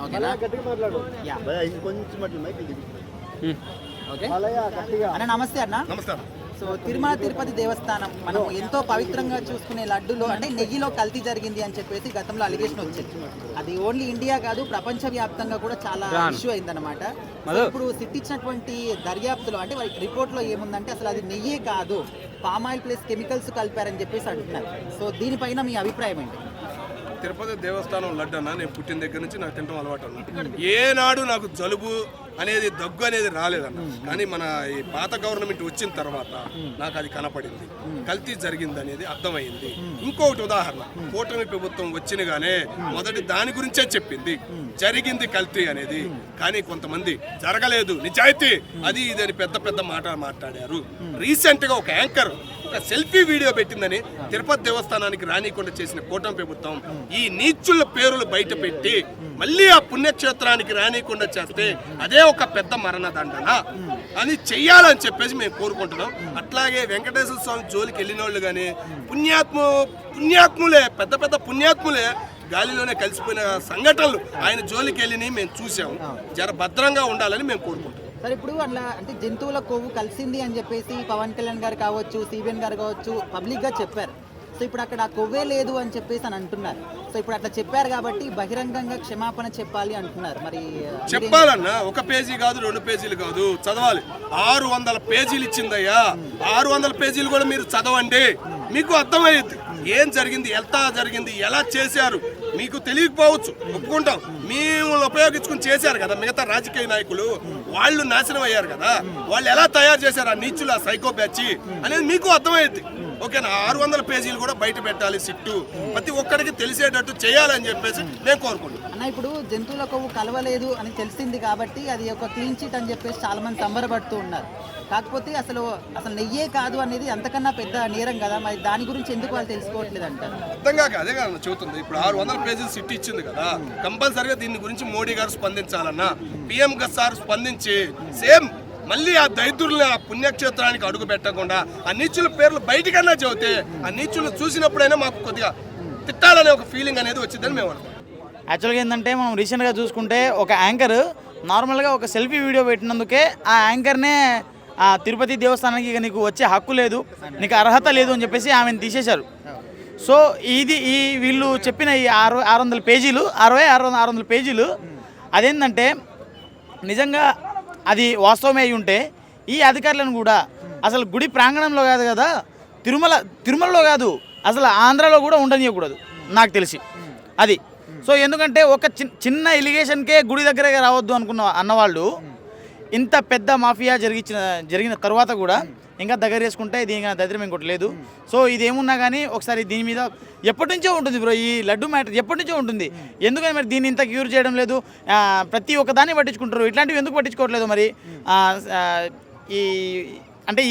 ఓకేనా? Yeah. Okay అన్న, నమస్తే అన్న. నమస్కారం. సో తిరుమల తిరుపతి దేవస్థానం మనం ఎంతో పవిత్రంగా చూసుకునే లడ్డులో అంటే నెయ్యిలో కల్తీ జరిగింది అని చెప్పేసి గతంలో అలిగేషన్ వచ్చింది. అది ఓన్లీ ఇండియా కాదు, ప్రపంచవ్యాప్తంగా కూడా చాలా ఇష్యూ అయిందనమాట. ఇప్పుడు సిట్ ఇచ్చినటువంటి దర్యాప్తులో అంటే వారి రిపోర్ట్లో ఏముందంటే అసలు అది నెయ్యే కాదు, పామాయిల్ ప్లస్ కెమికల్స్ కలిపారని చెప్పేసి అంటున్నారు. సో దీనిపైన మీ అభిప్రాయం ఏంటి? తిరుపతి దేవస్థానం లడ్డు అన్న, నేను పుట్టిన దగ్గర నుంచి నాకు తినడం అలవాటు అన్న. ఏనాడు నాకు జలుబు అనేది, దగ్గు అనేది రాలేదన్న. కానీ మన ఈ పాత గవర్నమెంట్ వచ్చిన తర్వాత నాకు అది కనపడింది, కల్తీ జరిగింది అనేది అర్థమైంది. ఇంకొకటి ఉదాహరణ, కూటమి ప్రభుత్వం వచ్చినగానే మొదటి దాని గురించే చెప్పింది, జరిగింది కల్తీ అనేది. కానీ కొంతమంది జరగలేదు, నిజాయితీ అది ఇది అని పెద్ద పెద్ద మాటలు మాట్లాడారు. రీసెంట్ గా ఒక యాంకర్ ఒక సెల్ఫీ వీడియో పెట్టిందని తిరుపతి దేవస్థానానికి రానికుండా చేసిన కూటమి ప్రభుత్వం ఈ నీచుల పేర్లు బయట పెట్టి మళ్ళీ ఆ పుణ్యక్షేత్రానికి రానికుండా చేస్తే అదే ఒక పెద్ద మరణ దండన అని చెయ్యాలని చెప్పేసి మేము కోరుకుంటున్నాం. అట్లాగే వెంకటేశ్వర స్వామి జోలికి వెళ్ళిన వాళ్ళు కానీ పుణ్యాత్ములే, పెద్ద పెద్ద పుణ్యాత్ములే గాలిలోనే కలిసిపోయిన సంఘటనలు ఆయన జోలికి వెళ్ళి మేము చూసాము. జర భద్రంగా ఉండాలని మేము కోరుకుంటున్నాం. సరే, ఇప్పుడు అట్లా అంటే జంతువుల కొవ్వు కలిసింది అని చెప్పేసి పవన్ కళ్యాణ్ గారు కావచ్చు, సిబిఎన్ గారు కావచ్చు పబ్లిక్గా చెప్పారు. సో ఇప్పుడు అక్కడ ఆ కొవ్వే లేదు అని చెప్పేసి అని అంటున్నారు. సో ఇప్పుడు అట్లా చెప్పారు కాబట్టి బహిరంగంగా క్షమాపణ చెప్పాలి అంటున్నారు. మరి చెప్పాలన్నా ఒక పేజీ కాదు, 2 పేజీలు కాదు, చదవాలి. 600 పేజీలు ఇచ్చిందయ్యా. 600 పేజీలు కూడా మీరు చదవండి, మీకు అర్థమయ్యేది ఏం జరిగింది, ఎంత జరిగింది, ఎలా చేశారు. మీకు తెలియకపోవచ్చు, ఒప్పుకుంటాం. మేము ఉపయోగించుకుని చేశారు కదా మిగతా రాజకీయ నాయకులు, వాళ్ళు నాశనం అయ్యారు కదా, వాళ్ళు ఎలా తయారు చేశారు ఆ నీచులు, ఆ సైకో బ్యాచ్ అనేది మీకు అర్థమయ్యేది. ఓకేనా? 600 పేజీలు కూడా బయట పెట్టాలి, సిట్టు ప్రతి ఒక్కరికి తెలిసేటట్టు చేయాలని చెప్పేసి నేను కోరుకుంటున్నాను. అన్న, ఇప్పుడు జంతువుల కొవ్వు కలవలేదు అని తెలిసింది కాబట్టి అది ఒక క్లీన్ చిట్ అని చెప్పేసి చాలా మంది సంబరపడుతూ ఉన్నారు. కాకపోతే అసలు నెయ్యే కాదు అనేది అంతకన్నా పెద్ద నేరం కదా, మరి దాని గురించి ఎందుకు వాళ్ళు తెలుసుకోవట్లేదు అంటారు? అర్థం కాక అదే కదా చెబుతుంది. ఇప్పుడు 600 పేజీలు సిట్ ఇచ్చింది కదా, కంపల్సరీగా దీని గురించి మోడీ గారు స్పందించాలన్నా, పిఎం సార్ స్పందించి సేమ్ మళ్ళీ ఆ దైత్రుల్ని ఆ పుణ్యక్షేత్రానికి అడుగు పెట్టకుండా ఆ నీచుల పేర్లు బయటికన్నా చెబితే ఆ నీచులు చూసినప్పుడైనా మాకు కొద్దిగా తిట్టాలనే ఒక ఫీలింగ్ అనేది వచ్చిందని మేము అనుకుంటాం. యాక్చువల్గా ఏంటంటే మనం రీసెంట్గా చూసుకుంటే ఒక యాంకర్ నార్మల్గా ఒక సెల్ఫీ వీడియో పెట్టినందుకే ఆ యాంకర్నే తిరుపతి దేవస్థానానికి ఇక నీకు వచ్చే హక్కు లేదు, నీకు అర్హత లేదు అని చెప్పేసి ఆమెను తీసేశారు. సో వీళ్ళు చెప్పిన ఈ 600 పేజీలు 600 పేజీలు అదేంటంటే నిజంగా అది వాస్తవమే అయి ఉంటే ఈ అధికారులను కూడా అసలు గుడి ప్రాంగణంలో కాదు కదా, తిరుమలలో కాదు, అసలు ఆంధ్రాలో కూడా ఉండనియకూడదు నాకు తెలిసి అది. సో ఎందుకంటే ఒక చిన్న ఎలిగేషన్కే గుడి దగ్గరగా రావద్దు అన్నవాళ్ళు ఇంత పెద్ద మాఫియా జరిగిన తర్వాత కూడా ఇంకా దగ్గర చేసుకుంటే దీనికి దరిద్రం ఇంకోటి లేదు. సో ఇదేమున్నా కానీ ఒకసారి దీని మీద ఎప్పటి నుంచో ఉంటుంది బ్రో, ఈ లడ్డు మ్యాటర్ ఎప్పటి నుంచో ఉంటుంది. ఎందుకని మరి దీన్ని ఇంత క్యూర్ చేయడం లేదు? ప్రతి ఒక్కదాన్ని పట్టించుకుంటారు, ఇట్లాంటివి ఎందుకు పట్టించుకోవట్లేదు? మరి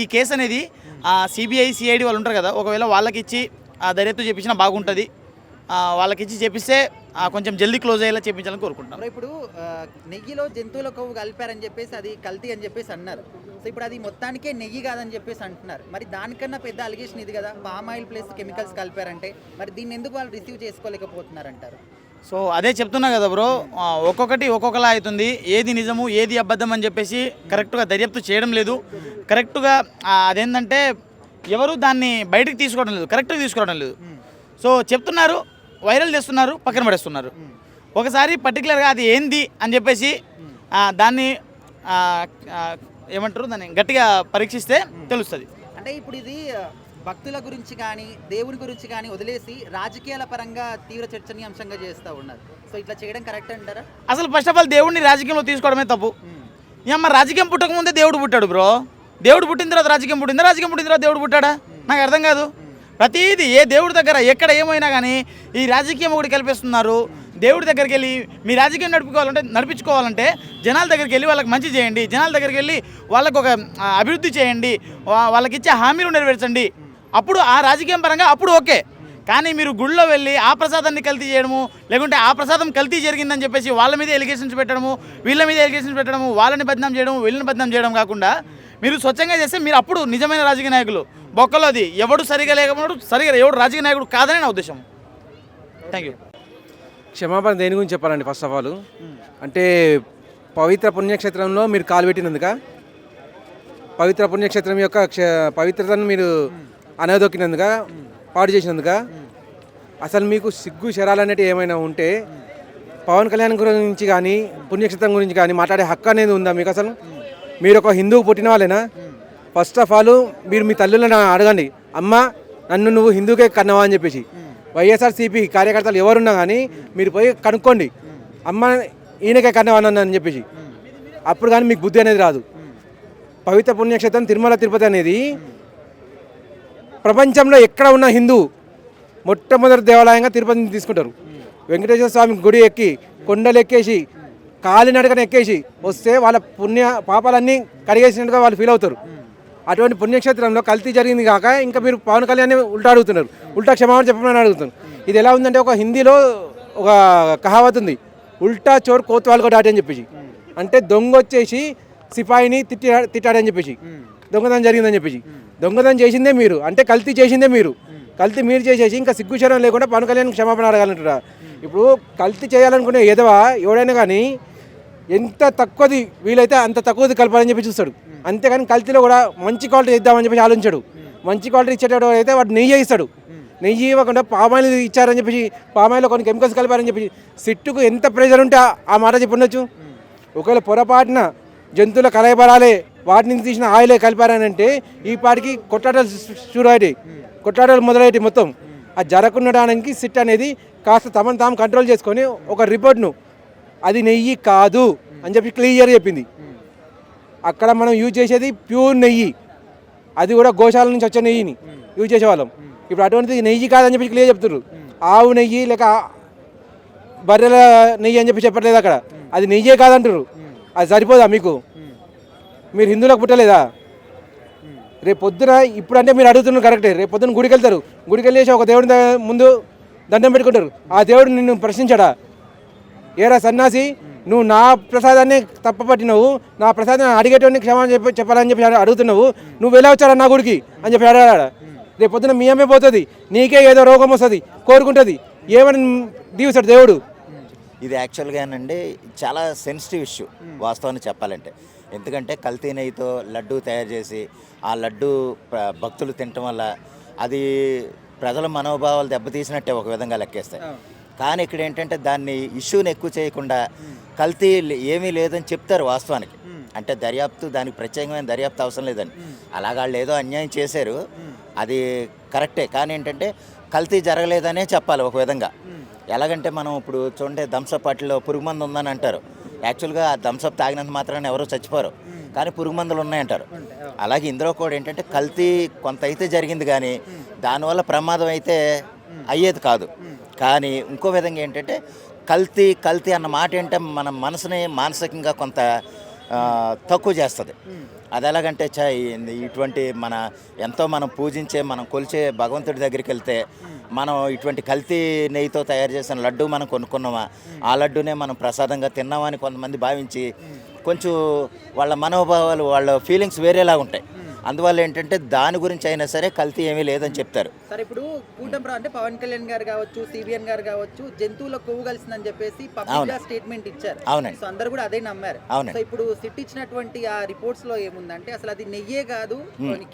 ఈ కేసు అనేది సిబిఐ సిఐడి వాళ్ళు ఉంటారు కదా, ఒకవేళ వాళ్ళకి ఇచ్చి దర్యాప్తు చేపించినా బాగుంటుంది. వాళ్ళకి ఇచ్చి చేపిస్తే కొంచెం జల్దీ క్లోజ్ అయ్యేలా చేయించాలని కోరుకుంటాం. ఇప్పుడు నెయ్యిలో జంతువుల కొవ్వు కలిపారని చెప్పేసి అది కల్తీ అని చెప్పేసి అన్నారు. సో ఇప్పుడు అది మొత్తానికే నెయ్యి కాదని చెప్పేసి అంటున్నారు. మరి దానికన్నా పెద్ద అలిగేషన్ ఇది కదా, పామ్ ఆయిల్ ప్లస్ కెమికల్స్ కలిపారంటే మరి దీన్ని ఎందుకు వాళ్ళు రిసీవ్ చేసుకోలేకపోతున్నారు అంటారు? సో అదే చెప్తున్నా కదా బ్రో, ఒక్కొక్కటి ఒక్కొక్కలా అవుతుంది. ఏది నిజము ఏది అబద్ధం అని చెప్పేసి కరెక్ట్గా దర్యాప్తు చేయడం లేదు. కరెక్ట్గా అదేంటంటే ఎవరు దాన్ని బయటకు తీసుకోవడం లేదు, కరెక్ట్గా తీసుకోవడం లేదు. సో చెప్తున్నారు, వైరల్ చేస్తున్నారు, పక్కన పడేస్తున్నారు. ఒకసారి పర్టికులర్గా అది ఏంది అని చెప్పేసి దాన్ని ఏమంటారు, దాన్ని గట్టిగా పరీక్షిస్తే తెలుస్తుంది. అంటే ఇప్పుడు ఇది భక్తుల గురించి కానీ దేవుని గురించి కానీ వదిలేసి రాజకీయాల పరంగా తీవ్ర చర్చనీయాంశంగా చేస్తూ ఉన్నారు. సో ఇట్లా చేయడం కరెక్ట్ అంటారా? అసలు ఫస్ట్ ఆఫ్ ఆల్ దేవుడిని రాజకీయంలో తీసుకోవడమే తప్పు. అమ్మ రాజకీయం పుట్టకముందే దేవుడు పుట్టాడు బ్రో. దేవుడు పుట్టిన తర్వాత రాజకీయం పుట్టిందా, రాజకీయం పుట్టిన తర్వాత దేవుడు పుట్టాడా? నాకు అర్థం కాదు. ప్రతిదీ ఏ దేవుడి దగ్గర ఎక్కడ ఏమైనా కానీ ఈ రాజకీయం ఒకటి కల్పిస్తున్నారు. దేవుడి దగ్గరికి వెళ్ళి మీ రాజకీయం నడిపించుకోవాలంటే జనాల దగ్గరికి వెళ్ళి వాళ్ళకి మంచి చేయండి, జనాల దగ్గరికి వెళ్ళి వాళ్ళకు ఒక అభివృద్ధి చేయండి, వాళ్ళకి ఇచ్చే హామీలు నెరవేర్చండి. అప్పుడు ఆ రాజకీయం పరంగా అప్పుడు ఓకే. కానీ మీరు గుళ్ళో వెళ్ళి ఆ ప్రసాదాన్ని కల్తీ చేయడము, లేకుంటే ఆ ప్రసాదం కల్తీ జరిగిందని చెప్పేసి వాళ్ళ మీద ఎలిగేషన్స్ పెట్టడము, వీళ్ళ మీద ఎలిగేషన్స్ పెట్టడము, వాళ్ళని బద్నాం చేయడం, వీళ్ళని బద్నాం చేయడం కాకుండా మీరు స్వచ్ఛంగా చేస్తే మీరు అప్పుడు నిజమైన రాజకీయ నాయకులు. బొక్కలో అది ఎవడు సరిగా లేకపోవడం, ఎవడు రాజకీయ నాయకుడు కాదని నా ఉద్దేశం. Thank you. క్షమాపణ దేని గురించి చెప్పాలండి? ఫస్ట్ ఆఫ్ ఆల్ అంటే పవిత్ర పుణ్యక్షేత్రంలో మీరు కాలు పెట్టినందుక, పవిత్ర పుణ్యక్షేత్రం యొక్క పవిత్రతను మీరు అనదొక్కినందుక, పాడు చేసినందుక, అసలు మీకు సిగ్గు శరాలు అనేవి ఏమైనా ఉంటే పవన్ కళ్యాణ్ గురించి కానీ పుణ్యక్షేత్రం గురించి కానీ మాట్లాడే హక్కు అనేది ఉందా మీకు? అసలు మీరు ఒక హిందువు పుట్టిన వాళ్ళేనా? ఫస్ట్ ఆఫ్ ఆల్ మీరు మీ తల్లులను అడగండి, అమ్మ నన్ను నువ్వు హిందూకే కన్నావా అని చెప్పేసి. వైఎస్ఆర్సీపీ కార్యకర్తలు ఎవరున్నా కానీ మీరు పోయి కనుక్కోండి, అమ్మ ఈయనకే కన్నావా అని చెప్పేసి. అప్పుడు కానీ మీకు బుద్ధి అనేది రాదు. పవిత్ర పుణ్యక్షేత్రం తిరుమల తిరుపతి అనేది ప్రపంచంలో ఎక్కడ ఉన్న హిందూ మొట్టమొదటి దేవాలయంగా తిరుపతిని తీసుకుంటారు. వెంకటేశ్వర స్వామి గుడి ఎక్కి కొండలు ఎక్కేసి కాలినడకన ఎక్కేసి వస్తే వాళ్ళ పాపాలన్నీ కడిగేసినట్టుగా వాళ్ళు ఫీల్ అవుతారు. అటువంటి పుణ్యక్షేత్రంలో కల్తీ జరిగింది కాక ఇంకా మీరు పవన్ కళ్యాణ్ ఉల్టా అడుగుతున్నారు, ఉల్టా క్షమాపణ చెప్పమని అడుగుతున్నారు. ఇది ఎలా ఉందంటే ఒక హిందీలో ఒక కహావత్ ఉంది, ఉల్టా చోర్ కోత్వాల్ కూడా అని చెప్పేసి. అంటే దొంగ వచ్చేసి సిపాయిని తిట్టాడని చెప్పేసి, దొంగతనం జరిగిందని చెప్పేసి. దొంగతనం చేసిందే మీరు, అంటే కల్తీ చేసిందే మీరు. కల్తీ మీరు చేసేసి ఇంకా సిగ్గుశరం లేకుండా పవన్ కళ్యాణ్ క్షమాపణ అడగాలంటారా? ఇప్పుడు కల్తీ చేయాలనుకునే ఏదవా ఎవడైనా కానీ ఎంత తక్కువది వీలైతే అంత తక్కువది కలపాలని చెప్పి చూస్తాడు. అంతేగాని కల్తీలో కూడా మంచి క్వాలిటీ ఇద్దామని చెప్పి ఆలోచించాడు. మంచి క్వాలిటీ ఇచ్చేటప్పుడు అయితే వాడు నెయ్యి ఇస్తాడు. నెయ్యి ఇవ్వకుండా పామాయిల్ ఇచ్చారని చెప్పేసి, పామాయిల్లో కొన్ని కెమికల్స్ కలిపారని చెప్పి సిట్టుకు ఎంత ప్రెజర్ ఉంటే ఆ మాట చెప్పి ఉండొచ్చు. ఒకవేళ పొరపాటున జంతువుల కలయబరాలే వాటిని తీసిన ఆయిలే కలిపారని అంటే ఈ పాటికి కొట్లాటలు షూర్ అయ్యాయి, కొట్లాటలు మొదలయ్యాయి మొత్తం. అది జరగకుండడానికి సిట్ అనేది కాస్త తమను తాము కంట్రోల్ చేసుకొని ఒక రిపోర్ట్ను అది నెయ్యి కాదు అని చెప్పి క్లియర్గా చెప్పింది. అక్కడ మనం యూజ్ చేసేది ప్యూర్ నెయ్యి, అది కూడా గోశాల నుంచి వచ్చే నెయ్యిని యూజ్ చేసేవాళ్ళం. ఇప్పుడు అటువంటిది నెయ్యి కాదని చెప్పి క్లియర్ చెప్తున్నారు. ఆవు నెయ్యి లేక బర్రెల నెయ్యి అని చెప్పి చెప్పట్లేదు అక్కడ, అది నెయ్యే కాదంటారు. అది సరిపోదా మీకు? మీరు హిందువులకు పుట్టలేదా? రేపు పొద్దున ఇప్పుడంటే మీరు అడుగుతున్నారు కరెక్టే, రేపు పొద్దున గుడికి వెళ్తారు, గుడికి వెళ్ళేసి ఒక దేవుడి ముందు దండం పెట్టుకుంటారు. ఆ దేవుడు నిన్ను ప్రశ్నించాడా? ఏరా సన్నాసి, నువ్వు నా ప్రసాదాన్ని తప్పపట్టినవు, నా ప్రసాదాన్ని అడిగేటువంటి క్షమాపణ చెప్పాలని చెప్పి అడుగుతున్నావు, నువ్వు ఎలా వచ్చాడా నా గుడికి అని చెప్పి అడగాడా? రేపు పొద్దున మీ అమ్మే పోతుంది, నీకే ఏదో రోగం వస్తుంది, కోరుకుంటుంది, ఏమని దీవిస్తాడు దేవుడు? ఇది యాక్చువల్గానండి చాలా సెన్సిటివ్ ఇష్యూ వాస్తవాన్ని చెప్పాలంటే. ఎందుకంటే కల్తీ నెయ్యితో లడ్డూ తయారు చేసి ఆ లడ్డు భక్తులు తినటం వల్ల అది ప్రజల మనోభావాలు దెబ్బతీసినట్టే ఒక విధంగా లెక్కేస్తాయి. కానీ ఇక్కడ ఏంటంటే దాన్ని ఇష్యూని ఎక్కువ చేయకుండా కల్తీ ఏమీ లేదని చెప్తారు వాస్తవానికి. అంటే దర్యాప్తు, దానికి ప్రత్యేకమైన దర్యాప్తు అవసరం లేదని. అలాగా వాళ్ళు ఏదో అన్యాయం చేశారు, అది కరెక్టే. కానీ ఏంటంటే కల్తీ జరగలేదనే చెప్పాలి ఒక విధంగా. ఎలాగంటే మనం ఇప్పుడు చూడండి, థమ్సప్ వాటిలో పురుగు మందు ఉందని అంటారు. యాక్చువల్గా ఆ థమ్సప్ తాగినంత మాత్రాన ఎవరో చచ్చిపోరు, కానీ పురుగు మందులు ఉన్నాయంటారు. అలాగే ఇందులో కూడా ఏంటంటే కల్తీ కొంత అయితే జరిగింది, కానీ దానివల్ల ప్రమాదం అయితే అయ్యేది కాదు. కానీ ఇంకో విధంగా ఏంటంటే కల్తీ అన్న మాట ఏంటంటే మన మనసుని మానసికంగా కొంత తక్కువ చేస్తుంది. అది ఎలాగంటే ఇటువంటి ఎంతో మనం పూజించే, మనం కొలిచే భగవంతుడి దగ్గరికి వెళ్తే మనం ఇటువంటి కల్తీ నెయ్యితో తయారు చేసిన లడ్డు మనం కొనుక్కున్నామా, ఆ లడ్డూనే మనం ప్రసాదంగా తిన్నామా అని కొంతమంది భావించి కొంచెం వాళ్ళ మనోభావాలు, వాళ్ళ ఫీలింగ్స్ వేరేలా ఉంటాయి. అందువల్ల ఏంటంటే దాని గురించి అయినా సరే కల్తీ ఏమీ లేదని చెప్తారు. సరే, ఇప్పుడు కూటమి అంటే పవన్ కళ్యాణ్ గారు కావచ్చు, సిబిఎన్ గారు కావచ్చు, జంతువుల కొవ్వు కలిసిందని చెప్పేసి పబ్లిక్ స్టేట్మెంట్ ఇచ్చారు. అవునండి. సో అందరూ కూడా అదే నమ్మారు. అవునండి. సో ఇప్పుడు సిట్ ఇచ్చినటువంటి ఆ రిపోర్ట్స్ లో ఏముందంటే అసలు అది నెయ్యే కాదు,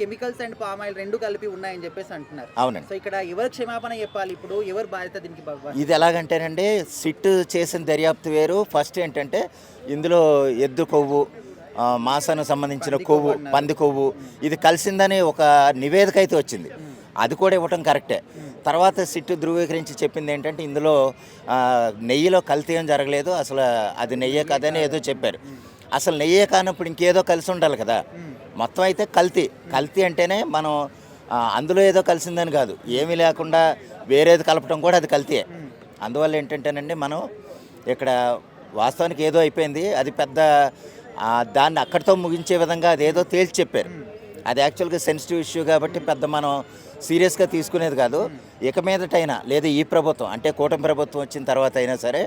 కెమికల్స్ అండ్ పామ్ ఆయిల్ రెండు కలిపి ఉన్నాయని చెప్పేసి అంటున్నారు. అవునండి. సో ఇక్కడ ఎవరు క్షమాపణ చెప్పాలి? ఇప్పుడు ఎవరు బాధ్యత దీనికి? ఇది ఎలాగంటేనండి, సిట్ చేసిన దర్యాప్తు వేరు. ఫస్ట్ ఏంటంటే ఇందులో ఎద్దు కొవ్వు, మాంసానికి సంబంధించిన కొవ్వు, పంది కొవ్వు ఇది కలిసిందని ఒక నివేదిక అయితే వచ్చింది. అది కూడా ఇవ్వటం కరెక్టే. తర్వాత సిట్టు ధృవీకరించి చెప్పింది ఏంటంటే ఇందులో నెయ్యిలో కల్తీ ఏం జరగలేదు, అసలు అది నెయ్యే కాదని ఏదో చెప్పారు. అసలు నెయ్యే కానప్పుడు ఇంకేదో కలిసి ఉండాలి కదా. మొత్తం అయితే కల్తీ అంటేనే మనం అందులో ఏదో కలిసిందని కాదు, ఏమీ లేకుండా వేరేది కలపడం కూడా అది కల్తీయే. అందువల్ల ఏంటంటేనండి మనం ఇక్కడ వాస్తవానికి ఏదో అయిపోయింది, అది పెద్ద దాన్ని అక్కడితో ముగించే విధంగా అదేదో తేల్చి చెప్పారు. అది యాక్చువల్గా సెన్సిటివ్ ఇష్యూ కాబట్టి పెద్ద మనం సీరియస్గా తీసుకునేది కాదు. ఇక మీదటైనా లేదా ఈ ప్రభుత్వం అంటే కూటమి ప్రభుత్వం వచ్చిన తర్వాత అయినా సరే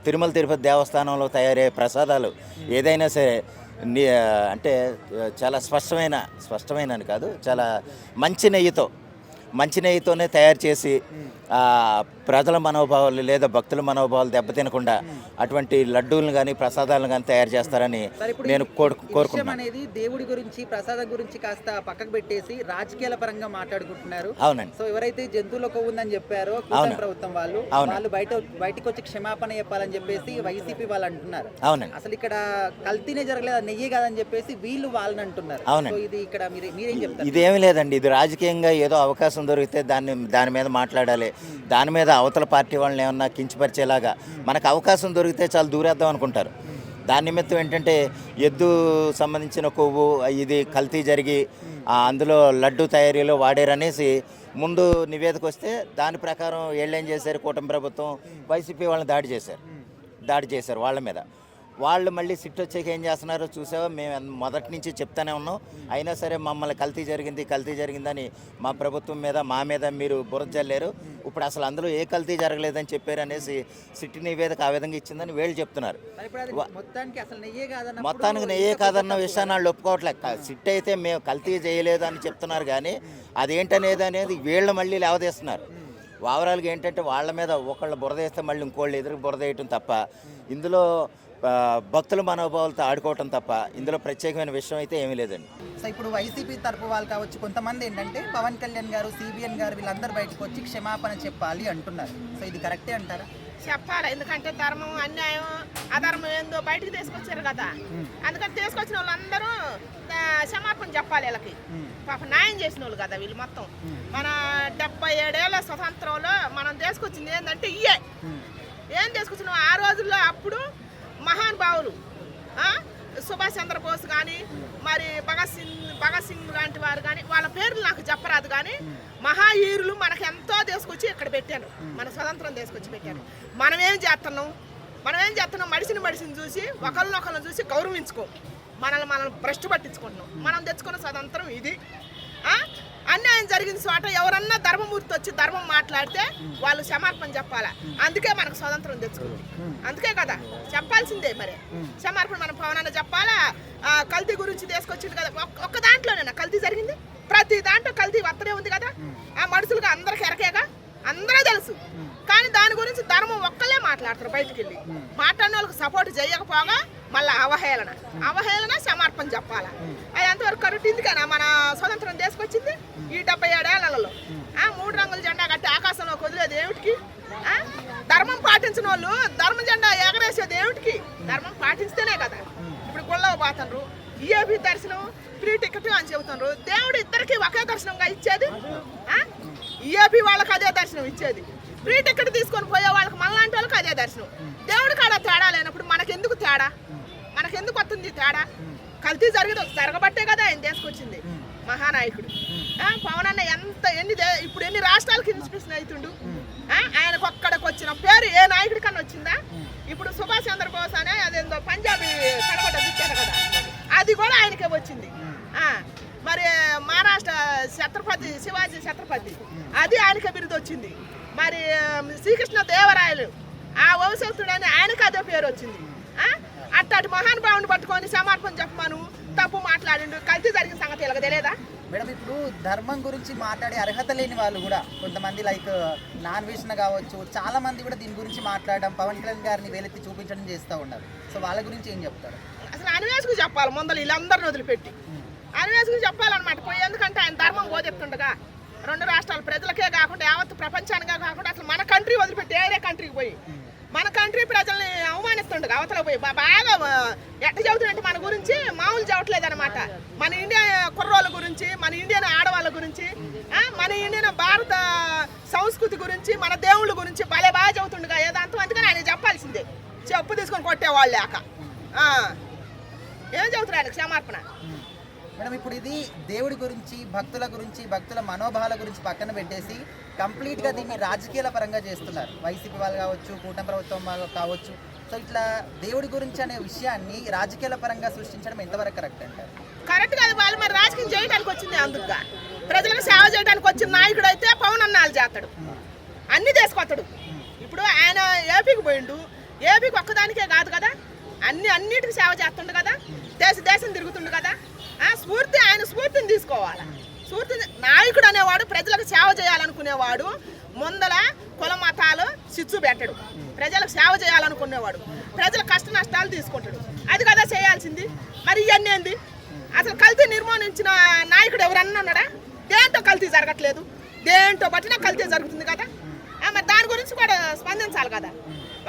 తిరుమల తిరుపతి దేవస్థానంలో తయారయ్యే ప్రసాదాలు ఏదైనా సరే అంటే చాలా స్పష్టమైన అని కాదు, చాలా మంచి నెయ్యితో మంచి నెయ్యితోనే తయారు చేసి ప్రజల మనోభావాలు లేదా భక్తుల మనోభావాలు దెబ్బతినకుండా అటువంటి లడ్డూలను కానీ ప్రసాదాలను కానీ తయారు చేస్తారని నేను కోరుకుంటున్నాను. అనేది దేవుడి గురించి ప్రసాదం గురించి కాస్త పక్కకు పెట్టేసి రాజకీయాల పరంగా మాట్లాడుకుంటున్నారు. అవునండి. సో ఎవరైతే జంతువుల కొవ్వుందని చెప్పారో కూటమి ప్రభుత్వం వాళ్ళు బయటకు వచ్చి క్షమాపణ చెప్పాలని చెప్పేసి వైసీపీ వాళ్ళు అంటున్నారు. అవునండి. అసలు ఇక్కడ కల్తీనే జరగలేదు, నెయ్యి కాదని చెప్పేసి వీళ్ళు వాళ్ళని అంటున్నారు. సో ఇది ఇక్కడ మీరేం చెప్తారు? ఇదేమీ లేదండి, ఇది రాజకీయంగా ఏదో అవకాశం దొరికితే దాని మీద మాట్లాడాలి. దాని మీద అవతల పార్టీ వాళ్ళని ఏమన్నా కించపరిచేలాగా మనకు అవకాశం దొరికితే చాలా దూరేద్దాం అనుకుంటారు. దాని నిమిత్తం ఏంటంటే ఎద్దు సంబంధించిన కొవ్వు ఇది కల్తీ జరిగి అందులో లడ్డు తయారీలో వాడారనేసి ముందు నివేదిక వస్తే దాని ప్రకారం ఏళ్ళేం చేశారు, కూటమి ప్రభుత్వం వైసీపీ వాళ్ళని దాడి చేశారు వాళ్ళ మీద. వాళ్ళు మళ్ళీ సిట్ వచ్చాక ఏం చేస్తున్నారో చూసావా, మేము మొదటి నుంచి చెప్తానే ఉన్నాం. అయినా సరే మమ్మల్ని కల్తీ జరిగిందని మా ప్రభుత్వం మీద మా మీద మీరు బురద జల్లారు. ఇప్పుడు అసలు అందులో ఏ కల్తీ జరగలేదని చెప్పారు అనేసి సిట్ నివేదిక ఆ విధంగా ఇచ్చిందని వీళ్ళు చెప్తున్నారు. మొత్తానికి నెయ్యే కాదన్న విషయాన్ని వాళ్ళు ఒప్పుకోవట్లేదు. సిట్ అయితే మేము కల్తీ చేయలేదు అని చెప్తున్నారు, కానీ అదేంటనేది వీళ్ళు మళ్ళీ లేవదీస్తున్నారు. ఓవరాల్గా ఏంటంటే వాళ్ళ మీద ఒకళ్ళు బురద వేస్తే మళ్ళీ ఇంకోళ్ళు ఎదురు బురద వేయటం తప్ప ఇందులో భక్తుల మనోభావాలతో ఆడుకోవటం తప్ప ఇందులో ప్రత్యేకమైన విషయం అయితే ఏమీ లేదండి. సో ఇప్పుడు వైసీపీ తరపు వాళ్ళు కావచ్చు, కొంతమంది ఏంటంటే పవన్ కళ్యాణ్ గారు, సిబిఎన్ గారు వీళ్ళందరూ బయటకు వచ్చి క్షమాపణ చెప్పాలి అంటున్నారు. సో ఇది కరెక్టే అంటారా? చెప్పాలి, ఎందుకంటే ధర్మం అన్యాయం అధర్మం ఏందో బయటకు తీసుకొచ్చారు కదా, అందుకని తీసుకొచ్చిన వాళ్ళందరూ క్షమాపణ చెప్పాలి. వీళ్ళకి పాప న్యాయం చేసిన వాళ్ళు కదా వీళ్ళు. మొత్తం మన 77 ఏళ్ళ స్వతంత్రంలో మనం తీసుకొచ్చింది ఏంటంటే ఏం తీసుకొచ్చినాం ఆ రోజుల్లో. అప్పుడు మహానుభావులు సుభాష్ చంద్రబోస్ కానీ మరి భగత్ సింగ్ లాంటి వారు కానీ వాళ్ళ పేర్లు నాకు చెప్పరాదు, కానీ మహాహీరులు మనకు ఎంతో తీసుకొచ్చి ఇక్కడ పెట్టాను, మన స్వతంత్రం తీసుకొచ్చి పెట్టాను. మనం ఏం చేస్తున్నాం మడిసిని చూసి ఒకరినొకరిని చూసి గౌరవించుకో, మనల్ని భ్రష్టు పట్టించుకుంటున్నాం. మనం తెచ్చుకున్న స్వతంత్రం ఇది. అన్యాయం జరిగిన చోట ఎవరన్నా ధర్మమూర్తి వచ్చి ధర్మం మాట్లాడితే వాళ్ళు క్షమాపణ చెప్పాలా. అందుకే మనకు స్వతంత్రం తెచ్చుకుంది, అందుకే కదా చెప్పాల్సిందే. మరి క్షమాపణ మనం పవనాన్ని చెప్పాలా. కల్తీ గురించి తీసుకొచ్చింది కదా, ఒక్క దాంట్లోనేనా కల్తీ జరిగింది? ప్రతి దాంట్లో కల్తీ వస్తనే ఉంది కదా. ఆ మనుషులుగా అందరికి ఎరకేగా, అందరూ తెలుసు. కానీ దాని గురించి ధర్మం ఒక్కళ్ళే మాట్లాడతారు. బయటికి వెళ్ళి మాట్లాడిన వాళ్ళకి సపోర్ట్ చేయకపోగా మళ్ళీ అవహేళన క్షమాపణ చెప్పాలా. అది ఎంతవరకు కరెక్ట్? ఇందుకేనా మన స్వతంత్రం తీసుకొచ్చింది? ఈ 77 ఏళ్లలో 3 రంగుల జెండా కట్టి ఆకాశంలోకి వదిలేది ఏమిటికి? ధర్మం పాటించిన వాళ్ళు ధర్మ జెండా ఎగరేసేది ఏమిటికి? ధర్మం పాటిస్తేనే కదా. ఇప్పుడు గుళ్ళకు పోతున్నారు, ఈఏపీ దర్శనం ఫ్రీ టికెట్ అని చెబుతున్నారు. దేవుడు ఇద్దరికి ఒకే దర్శనంగా ఇచ్చేది, ఈఏపీ వాళ్ళకి అదే దర్శనం ఇచ్చేది. ఫ్రీ టికెట్ తీసుకొని పోయే వాళ్ళకి మనలాంటి వాళ్ళకి అదే దర్శనం. దేవుడి కాడ తేడా లేనప్పుడు మనకెందుకు తేడా? మనకెందుకు వస్తుంది తేడా? కల్తీ జరగబట్టే కదా ఆయన తీసుకొచ్చింది మహానాయకుడు. పవన్ అన్న ఇప్పుడు ఎన్ని రాష్ట్రాలకి ఇన్స్పిరేషన్ అవుతుండు. ఆయనకు ఒక్కడికి వచ్చిన పేరు ఏ నాయకుడి కన్నా వచ్చిందా? ఇప్పుడు సుభాష్ చంద్రబోస్ అనే అదేందో పంజాబీ కడపట ఇచ్చారు కదా, అది కూడా ఆయనకే వచ్చింది. మరి మహారాష్ట్ర శివాజీ ఛత్రపతి అది ఆయనకే బిరుదు వచ్చింది. మరి శ్రీకృష్ణ దేవరాయలు ఆ వంశస్థుడని ఆయనకు అదే పేరు వచ్చింది. అట్టటి మహానుభావుని పట్టుకొని సమర్పణ చెప్పమను తప్పు మాట్లాడిండు, కల్తీ జరిగిన సంగతి ఇలాగ తెలియదా? మేడం ఇప్పుడు ధర్మం గురించి మాట్లాడే అర్హత లేని వాళ్ళు కూడా కొంతమంది లైక్ నాన్ వేషన్ కావచ్చు, చాలా మంది కూడా దీని గురించి మాట్లాడడం, పవన్ కళ్యాణ్ గారిని వేలెత్తి చూపించడం చేస్తూ ఉన్నారు. సో వాళ్ళ గురించి ఏం చెప్తారు? అసలు అన్వేషకు చెప్పాలి ముందలు వీళ్ళందరిని వదిలిపెట్టి అన్వేషకు చెప్పాలన్నమాట పోయి. ఎందుకంటే ఆయన ధర్మం పోచెప్తుండగా 2 రాష్ట్రాల ప్రజలకే కాకుండా యావత్ ప్రపంచానికే కాకుండా అసలు మన కంట్రీ వదిలిపెట్టి వేరే కంట్రీకి పోయి మన కంట్రీ ప్రజల్ని అవమానిస్తుండగా అవతల పోయి బాగా ఎట్ట చెబుతున్నట్టు మన గురించి మామూలు చెప్పట్లేదు అనమాట. మన ఇండియా కుర్రోళ్ళ గురించి, మన ఇండియన్ ఆడవాళ్ళ గురించి, మన ఇండియన్ భారత సంస్కృతి గురించి, మన దేవుళ్ళ గురించి భలే బాగా చెబుతుండగా ఏదంతా. అందుకని ఆయన చెప్పాల్సిందే, చెప్పు తీసుకొని కొట్టేవాళ్ళు లేక. ఏం చెబుతున్నారు ఆయన క్షమాపణ? మేడం ఇప్పుడు ఇది దేవుడి గురించి, భక్తుల మనోభావాల గురించి పక్కన పెట్టేసి కంప్లీట్గా దీన్ని రాజకీయాల పరంగా చేస్తున్నారు. వైసీపీ వాళ్ళు కావచ్చు, కూటమి ప్రభుత్వం వాళ్ళు కావచ్చు. సో ఇట్లా దేవుడి గురించి అనే విషయాన్ని రాజకీయాల పరంగా సృష్టించడం ఎంతవరకు కరెక్ట్ అంటారు? కరెక్ట్ కాదు. వాళ్ళు మరి రాజకీయం చేయడానికి వచ్చింది, అందుకుగా ప్రజలకు సేవ చేయడానికి వచ్చిన నాయకుడు అయితే పవన్ అన్నాలు చేస్తాడు, అన్ని తీసుకొస్తాడు. ఇప్పుడు ఆయన ఏపీకి పోయిండు, ఏపీకి ఒక్కదానికే కాదు కదా, అన్నిటికీ సేవ చేస్తుండు కదా, దేశం తిరుగుతుండు కదా. ఆయన స్ఫూర్తిని తీసుకోవాలి. సూర్తి నాయకుడు అనేవాడు ప్రజలకు సేవ చేయాలనుకునేవాడు, ముందల కుల మతాలు చిచ్చు పెట్టడు, ప్రజలకు సేవ చేయాలనుకునేవాడు, ప్రజల కష్ట నష్టాలు తీసుకుంటాడు. అది కదా చేయాల్సింది. మరి ఇవన్నీ ఏంది? అసలు కల్తీ నిర్మూలించిన నాయకుడు ఎవరన్నా ఉన్నాడా? దేంతో కల్తీ జరగట్లేదు, దేంతో బట్టినా కల్తీ జరుగుతుంది కదా. మరి దాని గురించి కూడా స్పందించాలి కదా.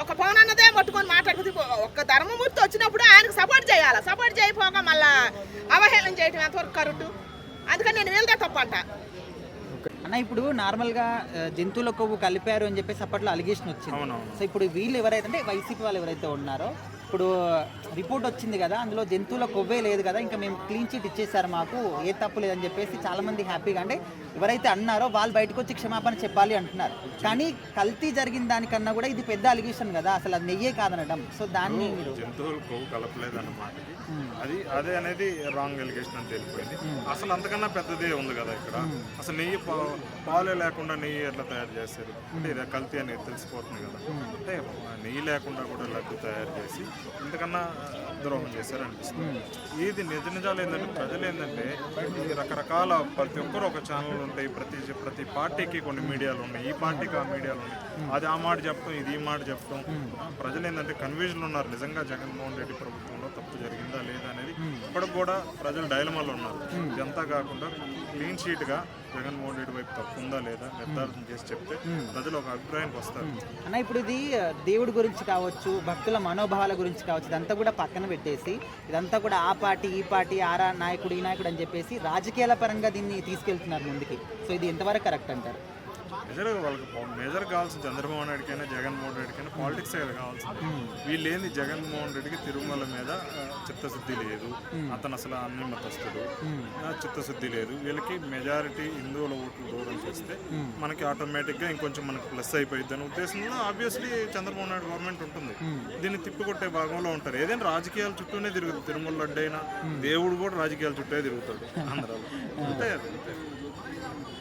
ఒక పవన్ అన్నదే పట్టుకొని మాట్లాడుతుంది. ఒక్క ధర్మమూర్తి వచ్చినప్పుడు ఆయనకు సపోర్ట్ చేయాలి. సపోర్ట్ చేయకపోగా మళ్ళీ అవహేళన చేయటం ఎంతవరకు కరెక్ట్? అందుకని నేను వీళ్ళదే తప్పంట. అన్న ఇప్పుడు నార్మల్గా జంతువుల కొవ్వు కలిపారు అని చెప్పేసి అప్పట్లో అలిగేషన్ వచ్చింది. సో ఇప్పుడు వీళ్ళు ఎవరైతే అంటే వైసీపీ వాళ్ళు ఎవరైతే ఉన్నారో ఇప్పుడు రిపోర్ట్ వచ్చింది కదా, అందులో జంతువుల కొవ్వే లేదు కదా, ఇంకా మేము క్లీన్ చిట్ ఇచ్చేసారు, మాకు ఏ తప్పు లేదని చెప్పేసి చాలామంది హ్యాపీగా అంటే ఎవరైతే అన్నారో వాళ్ళు బయటకు వచ్చి క్షమాపణ చెప్పాలి అంటున్నారు. కానీ కల్తీ జరిగిన దానికన్నా కూడా ఇది పెద్ద అలిగేషన్ కదా, అసలు అది నెయ్యే కాదనడం. సో దాన్ని మీరు జంతువులు కొవ్వు కలపలేదు అన్నమాట, అదే అనేది రాంగ్ ఎలిగేషన్ అని తెలిపోయింది. అసలు అంతకన్నా పెద్దదే ఉంది కదా ఇక్కడ. అసలు నెయ్యి పాలే లేకుండా నెయ్యి ఎట్లా తయారు చేస్తారు అంటే ఇది కల్తీ అనేది తెలిసిపోతుంది కదా. అంటే నెయ్యి లేకుండా కూడా లడ్డు తయారు చేసి ఇంతకన్నా ద్రోహం చేశారు అనిపిస్తుంది. ఇది నిజాలు ఏంటంటే ప్రజలు ఏంటంటే ఈ రకరకాల ప్రతి ఒక్కరు ఒక ఛానల్ ఉంటాయి, ప్రతి పార్టీకి కొన్ని మీడియాలు ఉన్నాయి, ఈ పార్టీకి ఆ మీడియాలు ఉన్నాయి, అది ఆ మాట చెప్తాం, ఇది ఈ మాట చెప్తాం. ప్రజలు ఏంటంటే కన్ఫ్యూజన్ ఉన్నారు. నిజంగా జగన్మోహన్ రెడ్డి ప్రభుత్వంలో తప్పు జరిగిందా లేదా అనేది ఇప్పటికి కూడా ప్రజలు డైలమాలో ఉన్నారు. ఇదంతా కాకుండా క్లీన్ షీట్గా జగన్మోహన్ రెడ్డి వైపు తప్పు ఉందా లేదా నిర్ధారణ చేసి చెప్తే ప్రజలు ఒక అభిప్రాయానికి వస్తారు. అన్న ఇప్పుడు ఇది దేవుడి గురించి కావచ్చు, భక్తుల మనోభావాల గురించి కావచ్చు, ఇదంతా కూడా పక్కన పెట్టేసి ఇదంతా కూడా ఆ పార్టీ ఈ పార్టీ ఆరా నాయకుడు ఈ నాయకుడు అని చెప్పేసి రాజకీయాల పరంగా దీన్ని తీసుకెళ్తున్నారు ముందుకి. సో ఇది ఎంతవరకు కరెక్ట్ అంటారు? వాళ్ళకి మేజర్ కావాల్సింది చంద్రబాబు నాయుడికైనా జగన్మోహన్ రెడ్డికైనా పాలిటిక్స్ కావాల్సింది. వీళ్ళు ఏంది జగన్మోహన్ రెడ్డికి తిరుమల మీద చిత్తశుద్ధి లేదు, అతను అసలు అన్ని మతస్థుడు, చిత్తశుద్ధి లేదు. వీళ్ళకి మెజారిటీ హిందువుల ఓట్లు దూరం చేస్తే మనకి ఆటోమేటిక్గా ఇంకొంచెం మనకి ప్లస్ అయిపోయింది అనే ఉద్దేశంలో ఆబ్వియస్లీ చంద్రబాబు నాయుడు గవర్నమెంట్ ఉంటుంది. దీన్ని తిప్పికొట్టే భాగంలో ఉంటారు. ఏదైనా రాజకీయాల చుట్టూనే తిరుగుతుంది. తిరుమల లడ్డు అయినా దేవుడు కూడా రాజకీయాల చుట్టే తిరుగుతాడు ఆంధ్రాలో. అంటే